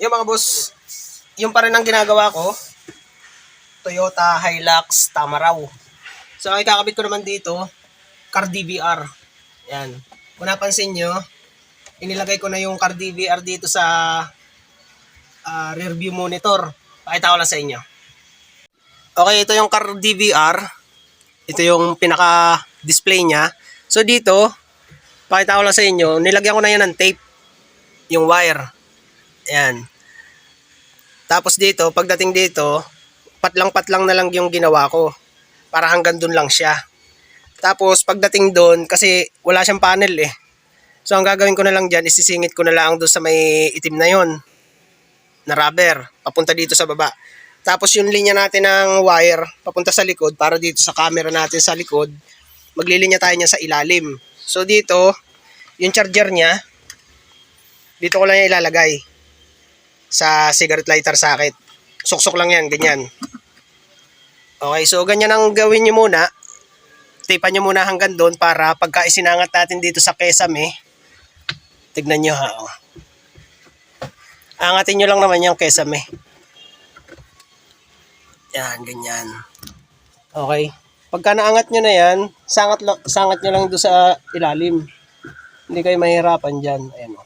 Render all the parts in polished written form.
Yung mga boss, yung pa rin ang ginagawa ko, Toyota Hilux Tamaraw. So, ang ikakabit ko naman dito, car DVR. Yan. Kung napansin nyo, inilagay ko na yung car DVR dito sa rear view monitor. Pakita ko lang sa inyo. Okay, ito yung car DVR. Ito yung pinaka-display niya. So, dito, pakita ko lang sa inyo, nilagyan ko na yan ng tape. Yung wire. Ayan. Tapos dito, pagdating dito, patlang-patlang na lang yung ginawa ko. Para hanggang dun lang siya. Tapos pagdating dun, kasi wala siyang panel eh. So ang gagawin ko na lang dyan, isisingit ko na lang doon sa may itim na yon na rubber, papunta dito sa baba. Tapos yung linya natin ng wire, papunta sa likod, para dito sa camera natin sa likod, maglilinya tayo niya sa ilalim. So dito, yung charger niya, dito ko lang yung ilalagay sa cigarette lighter socket. Suksok lang yan, ganyan. Okay, so ganyan ang gawin nyo muna. Tipan nyo muna hanggang doon para pagka isinangat natin dito sa kesame, tignan nyo ha. Oh. Angatin nyo lang naman yung kesame. Yan, ganyan. Okay. Pagka naangat nyo na yan, sangat nyo lang doon sa ilalim. Hindi kayo mahirapan dyan. Ayan o.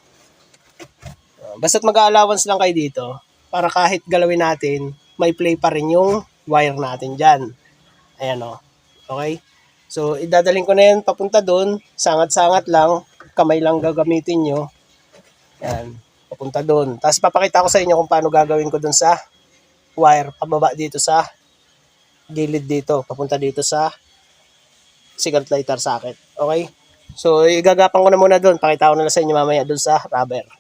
Basta't mag-allowance lang kayo dito para kahit galawin natin, may play pa rin yung wire natin dyan. Ayan o. Okay? So, idadaling ko na yan papunta doon. Sangat-sangat lang. Kamay lang gagamitin nyo. Ayan. Papunta doon. Tapos papakita ko sa inyo kung paano gagawin ko doon sa wire. Pababa dito sa gilid dito. Papunta dito sa cigarette lighter socket. Okay? So, igagapan ko na muna doon. Pakita ko na lang sa inyo mamaya doon sa rubber.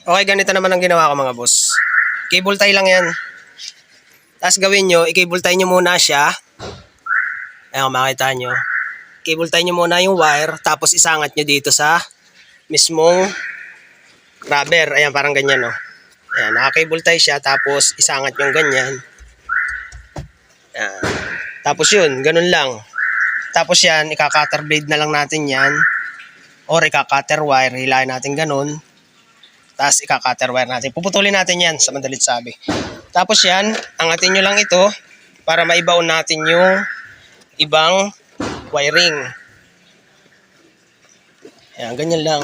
Okay, ganito naman ang ginawa ko mga boss. Cable tie lang yan. Tapos gawin nyo, i-cable tie nyo muna siya. Ayan, makita nyo. Cable tie nyo muna yung wire, tapos isangat nyo dito sa mismong rubber. Ayan, parang ganyan, no. Ayan, naka-cable tie siya, tapos isangat nyo ganyan. Ayan. Tapos yun, ganun lang. Tapos yan, ika-cutter blade na lang natin yan. Or ika-cutter wire, hilahin natin ganun. Tapos ika-cutter wire natin. Puputulin natin yan sa madalit sabi. Tapos yan, angatin nyo lang ito para maibaon natin yung ibang wiring. Ayan, ganyan lang.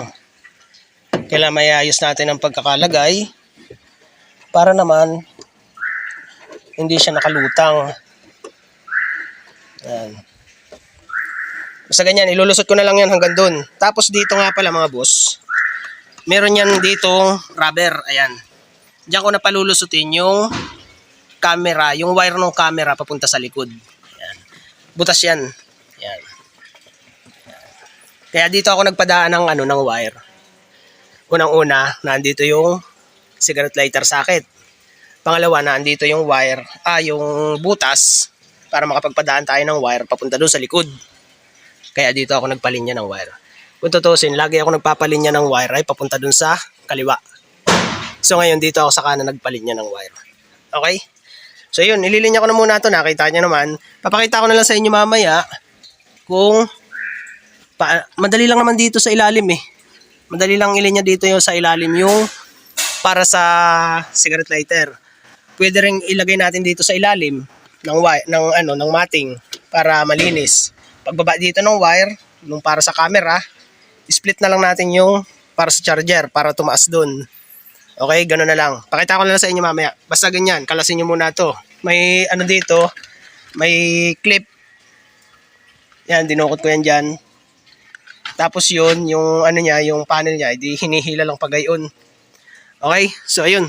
Kailangan mayayos natin ang pagkakalagay para naman hindi siya nakalutang. Ayan. Basta ganyan, ilulusot ko na lang yan hanggang dun. Tapos dito nga pala mga boss, meron yan dito rubber. Ayan. Diyan ko na palulusutin yung camera, yung wire ng camera papunta sa likod. Ayan. Butas yan. Ayan. Kaya dito ako nagpadaan ng wire. Unang-una, nandito yung cigarette lighter socket. Pangalawa, nandito yung wire, yung butas para makapagpadaan tayo ng wire papunta doon sa likod. Kaya dito ako nagpalinya ng wire. Kung tutusin, lagi ako nagpapalinya ng wire ay papunta doon sa kaliwa. So ngayon dito ako sa kanan nagpalinya ng wire. Okay? So yun, ililinya ko na muna ito. Nakita nyo naman. Papakita ko na lang sa inyo mamaya kung madali lang naman dito sa ilalim eh. Madali lang ilinya dito yung sa ilalim yung para sa cigarette lighter. Pwede ring ilagay natin dito sa ilalim ng matting para malinis. Pagbaba dito ng wire, nung para sa camera, split na lang natin yung para sa charger para tumaas dun. Okay, gano'n na lang. Pakita ko na lang sa inyo mamaya. Basta ganyan, kalasin nyo muna to. May dito, may clip. Yan, dinukot ko yan dyan. Tapos yun, yung yung panel niya, hindi hinihila lang pagayon. Okay, so ayun.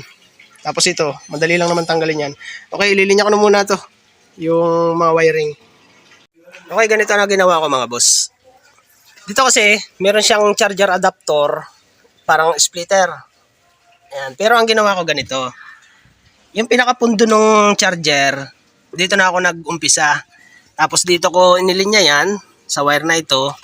Tapos ito, madali lang naman tanggalin yan. Okay, ililinya ko na muna to. Yung mga wiring. Okay, ganito na ginawa ko mga boss. Dito kasi, meron siyang charger adapter, parang splitter. Ayan. Pero ang ginawa ko ganito. Yung pinakapundo ng charger, dito na ako nag-umpisa. Tapos dito ko inilinya yan, sa wire na ito.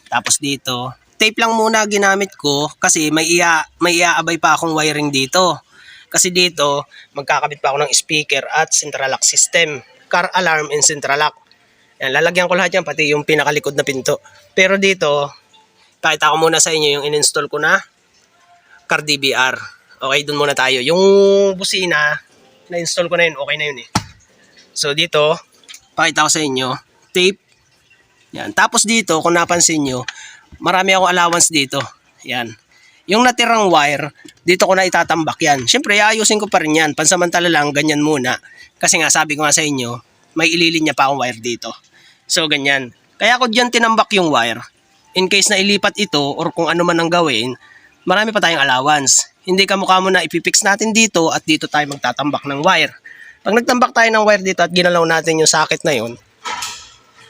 Tapos dito, tape lang muna ginamit ko kasi may iaabay pa akong wiring dito. Kasi dito, magkakabit pa ako ng speaker at central lock system. Car alarm and central lock. Yan, lalagyan ko lahat yan, pati yung pinakalikod na pinto. Pero dito, pakita ko muna sa inyo yung in-install ko na car DVR. Okay, dun muna tayo. Yung busina, na-install ko na yun, okay na yun eh. So dito, pakita ko sa inyo, tape. Yan. Tapos dito, kung napansin nyo, marami akong allowance dito. Yan. Yung natirang wire, dito ko na itatambak yan. Siyempre, ayusin ko pa rin yan. Pansamantala lang, ganyan muna. Kasi nga, sabi ko nga sa inyo, may ililinya pa akong wire dito. So, ganyan. Kaya ako dyan tinambak yung wire. In case na ilipat ito, or kung ano man ang gawin, marami pa tayong allowance. Hindi kamukha mo na ipipix natin dito, at dito tayo magtatambak ng wire. Pag nagtambak tayo ng wire dito, at ginalaw natin yung socket na yun,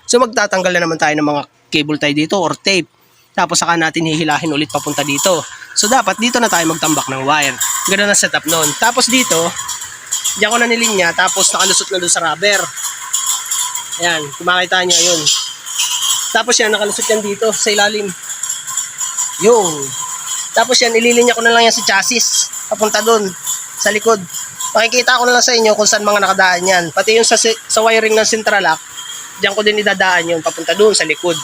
so magtatanggal na naman tayo ng mga cable tie dito or tape. Tapos saka natin hihilahin ulit papunta dito. So dapat dito na tayo magtambak ng wire. Ganun ang setup nun. Tapos dito, diyan ko na nilinya, tapos nakalusot na doon sa rubber. Ayan, kung makita nyo, yun. Tapos yan, nakalusot yan dito sa ilalim. Yung. Tapos yan, ililinya ko na lang yan sa chassis. Papunta doon, sa likod. Makikita ko na lang sa inyo kung saan mga nakadaan yan. Pati yung sa wiring ng central lock, diyan ko din idadaan yun, papunta doon sa likod.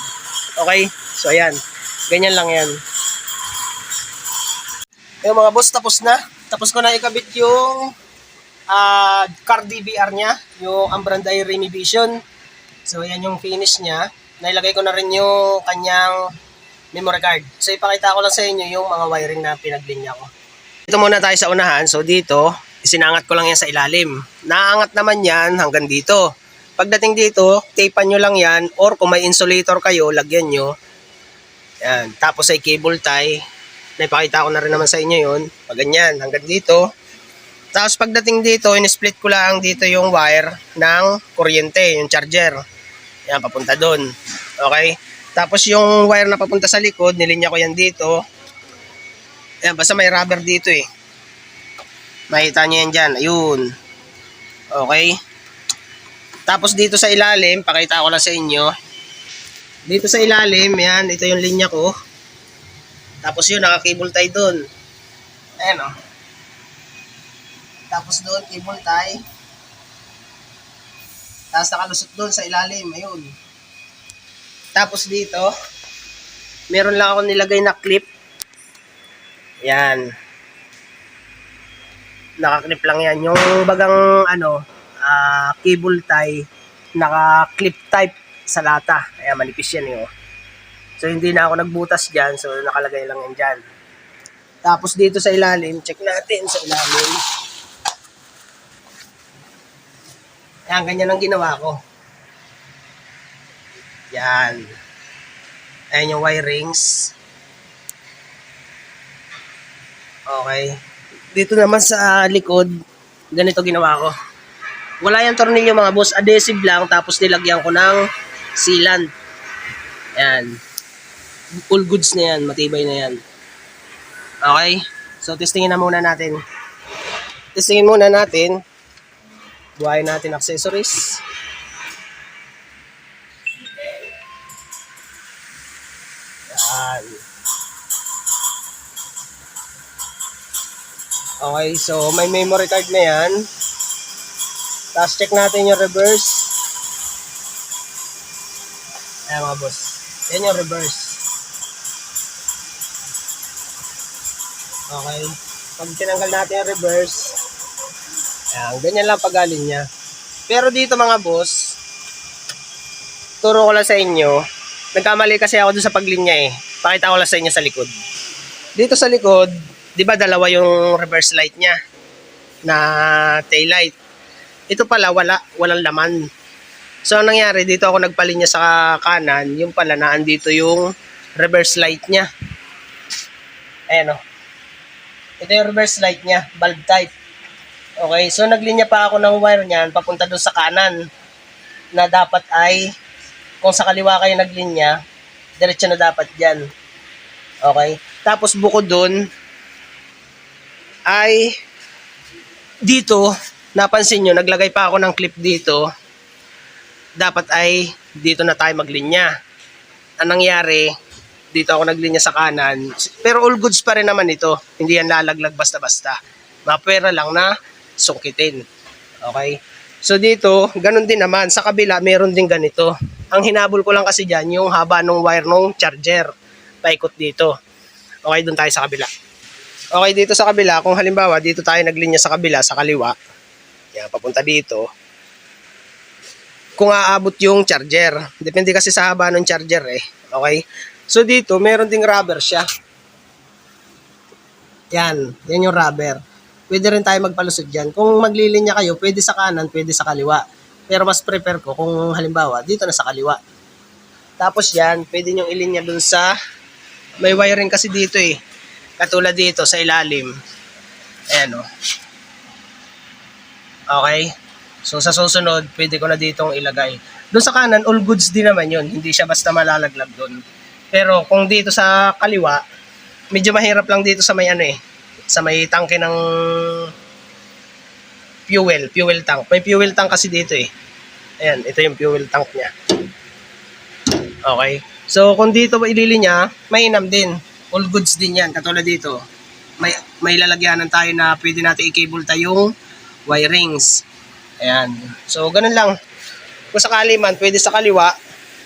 Okay? So, ayan. Ganyan lang yan. Yung mga boss, tapos na. Tapos ko na ikabit yung car DVR niya, yung Ambranday Remy Vision. So, ayan yung finish niya. Nailagay ko na rin yung kanyang memory card. So, ipakita ko lang sa inyo yung mga wiring na pinaglinya ko. Dito muna tayo sa unahan. So, dito, isinangat ko lang yan sa ilalim. Naangat naman yan hanggang dito. Pagdating dito, tapean nyo lang yan, or kung may insulator kayo, lagyan nyo. Yan. Tapos ay cable tie. Naipakita ko na rin naman sa inyo yun. Pag ganyan, hanggang dito. Tapos pagdating dito, in-split ko lang dito yung wire ng kuryente, yung charger. Yan, papunta doon. Okay? Tapos yung wire na papunta sa likod, nilinya ko yan dito. Yan, basta may rubber dito eh. Makita nyo yan dyan. Ayun. Okay? Tapos dito sa ilalim, pakita ko lang sa inyo. Dito sa ilalim, yan, ito yung linya ko. Tapos yun, naka-cable tie doon. Ayan o. Tapos doon, cable tie. Tapos nakalusot doon sa ilalim, ayun. Tapos dito, meron lang ako nilagay na clip. Yan. Naka-clip lang yan. Yung bagang cable tie, naka-clip type sa lata. Kaya manipis yan eh. Oh. So hindi na ako nagbutas dyan. So nakalagay lang yan dyan. Tapos dito sa ilalim, check natin sa ilalim. Yan, ganyan ang ginawa ko. Yan. Ayan yung wirings. Okay. Dito naman sa likod, ganito ginawa ko. Wala yung tornilyo mga boss, adhesive lang, tapos nilagyan ko ng sealant. Ayan. All goods na yan, matibay na yan. Okay. So, testingin na muna natin. Testingin muna natin. Buhayin natin accessories. Ayan. Okay, so may memory card na yan. Tapos check natin yung reverse. Ayan mga boss. Yan yung reverse. Okay. Pag tinanggal natin yung reverse, ayan, ganyan lang pagaling niya. Pero dito mga boss, turo ko lang sa inyo. Nagkamali kasi ako dun sa paglinya eh. Pakita ko lang sa inyo sa likod. Dito sa likod, di ba dalawa yung reverse light niya na tail light. Ito pala walang laman. So ang nangyari dito ako nagpalinya sa kanan, yung pala naandito yung reverse light niya. Ayan o. Ito yung reverse light niya, bulb type. Okay, so naglinya pa ako ng wire niyan papunta doon sa kanan na dapat ay kung sa kaliwa kayo naglinya, diretso na dapat diyan. Okay? Tapos bukod doon ay dito, napansin nyo, naglagay pa ako ng clip dito. Dapat ay dito na tayo maglinya. Ang nangyari, dito ako naglinya sa kanan. Pero all goods pa rin naman ito. Hindi yan lalaglag basta-basta. Mapera lang na sungkitin. Okay? So dito, ganun din naman. Sa kabila, meron din ganito. Ang hinabol ko lang kasi dyan, yung haba ng wire ng charger. Paikot dito. Okay, dun tayo sa kabila. Okay, dito sa kabila, kung halimbawa, dito tayo naglinya sa kabila, sa kaliwa. Yan, papunta dito. Kung aabot yung charger. Depende kasi sa haba ng charger eh. Okay? So dito, meron ding rubber siya. Yan yung rubber. Pwede rin tayo magpalusot dyan. Kung maglilinya kayo, pwede sa kanan, pwede sa kaliwa. Pero mas prefer ko kung halimbawa, dito na sa kaliwa. Tapos yan, pwede nyo ilinya dun sa, may wiring kasi dito eh. Katulad dito sa ilalim. Ayan o. Okay. So sa susunod, pwede ko na ditong ilagay. Doon sa kanan, all goods din naman yun. Hindi siya basta malalaglag doon. Pero kung dito sa kaliwa, medyo mahirap lang dito sa may sa may tangke ng fuel tank. May fuel tank kasi dito eh. Ayan, ito yung fuel tank niya. Okay. So kung dito ililinya, mainam din. All goods din yan. Katulad dito. May lalagyanan tayo na pwede natin i-cable tayong wirings. Ayan. So ganun lang. Kung sakali man, pwede sa kaliwa,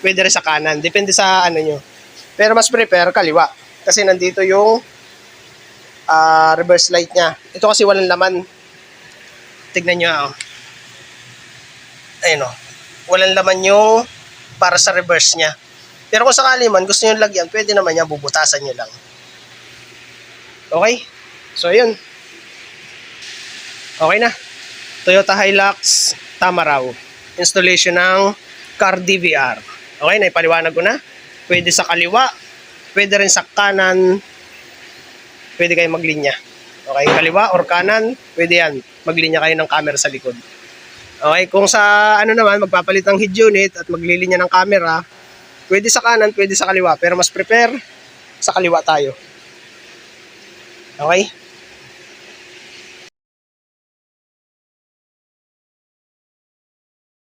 pwede rin sa kanan. Depende sa nyo. Pero mas prefer kaliwa. Kasi nandito yung reverse light niya. Ito kasi walang laman. Tignan nyo ako. Ayun o. Walang laman yung para sa reverse niya. Pero kung sakali man, gusto nyo lagyan, pwede naman yan, bubutasan nyo lang. Okay? So, yun. Okay na. Toyota Hilux Tamaraw. Installation ng car DVR. Okay, naipaliwanag ko na. Pwede sa kaliwa, pwede rin sa kanan, pwede kayo maglinya. Okay, kaliwa or kanan, pwede yan. Maglinya kayo ng camera sa likod. Okay, kung sa naman, magpapalit ng head unit at maglilinya ng camera, pwede sa kanan, pwede sa kaliwa. Pero mas prefer, sa kaliwa tayo. Okay?